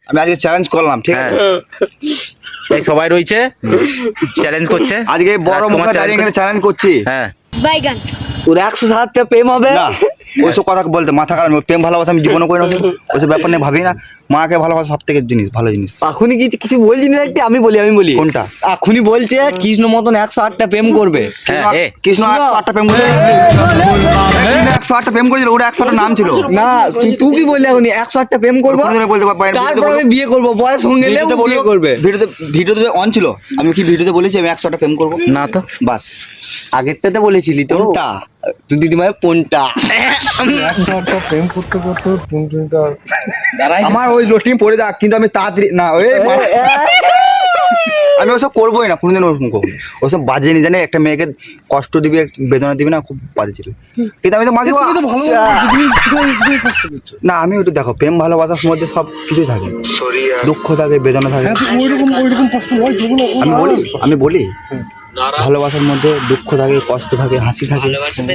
আমি আজকে চ্যালেঞ্জ করলাম, ঠিক আছে? এই সবাই রয়েছে, চ্যালেঞ্জ করছে আজকে বড় মুখে দাঁড়িয়ে গেলে চ্যালেঞ্জ করছি। হ্যাঁ, বাইগান তোর 107টা প্রেম হবে না ওইসব কথা বলতে মাথা খারাপ। প্রেম ভালোবাসা আমি জীবনে করি না, ওইসব ব্যাপার নিয়ে ভাবি না। মাকে ভালোবাসা সব থেকে জিনিস, ভালো জিনিস। এখনই কিছু বলছি না একটি, আমি বলি কোনটা? এখনই বলছে কৃষ্ণ মতন 108টা প্রেম করবে। হ্যাঁ, কৃষ্ণ 108টা প্রেম করেছিল, 108টা প্রেম করেছিল, ওটা 108টা নাম ছিল না তুই কি বললি এখনই 108টা প্রেম করবো, কোনোদিনও বলতে পারবো না। তারপর আমি বিয়ে করবো, বয়স হয়ে গেলে বিয়ে করবে। ভিডিওতে অন ছিল, আমি কি ভিডিওতে বলেছি আমি 108টা প্রেম করবো? না তো বাস। আগেরটাতে বলেছিলি তো কোনটা? তুই দিদিমায়ের কোনটা? 108টা প্রেম করতে করতে আমার ওই রুটিন পড়ে যাক, কিন্তু আমি তাড়াতাড়ি না আমি ওসব করবোই না কোনোদিন। ওরকম করবো ওসব বাজে নি, জানে একটা মেয়েকে কষ্ট দিবি, বেদনা দিবি না, খুব বাজে ছিল। কিন্তু আমি তো মাকে না, আমি ওটা দেখো, প্রেম ভালোবাসার মধ্যে সব কিছু থাকে, দুঃখ থাকে, বেদনা থাকে। ওইরকম কষ্ট হয় যেগুলো আমি বলি ভালোবাসার মধ্যে দুঃখ থাকে, কষ্ট থাকে, হাসি থাকে,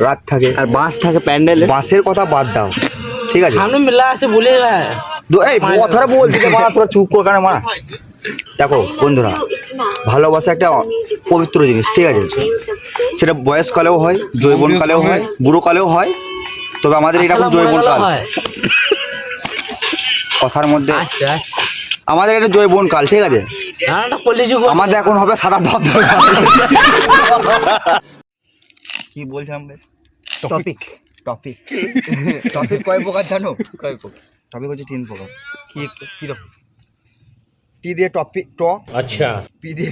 রাগ থাকে, আর বাস থাকে প্যান্ডেলে। বাসের কথা বাদ দাও, ঠিক আছে? সামনে মেলা আছে বলে এই কথাটা বলছি যে মারা, তোরা চুপ কর কেন মারা? দেখো বন্ধুরা, ভালোবাসা একটা পবিত্র জিনিস, ঠিক আছে? সেটা বয়সকালেও হয়, যৌবনকালেও হয়, বুড়োকালেও হয়। তবে আমাদের এটা এখন যৌবনকাল, কথার মধ্যে আমাদের এটা যৌবনকাল, ঠিক আছে? আমাদের এখন হবে সাদা ধবধবে। কি বলছিলাম? টপিক টপিক টপিক কয় প্রকার জানো? টপিক হচ্ছে 3 প্রকার। কি কিরকম? টি দিয়ে টপিক, अच्छा পি দিয়ে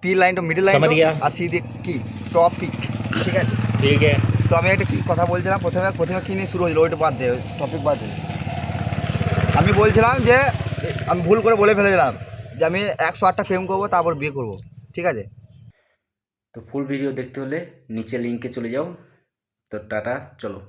পি লাইন তো মিডল লাইন, समझ गया। আর সি দিয়ে কি টপিক, ঠিক আছে? ठीक है তো আমি একটা কি কথা বলছিলাম, প্রথমে কি নিয়ে শুরু হয়েছিল ওইটা বাদ দে, টপিক বাদ দে। আমি বলছিলাম যে আমি ভুল করে বলে ফেলেছিলাম যে আমি 108টা প্রেম করবো, তারপর বিয়ে করবো, ঠিক আছে? তো ফুল ভিডিও দেখতে হলে নিচে লিঙ্কে চলে যাও। তো টাটা, চলো।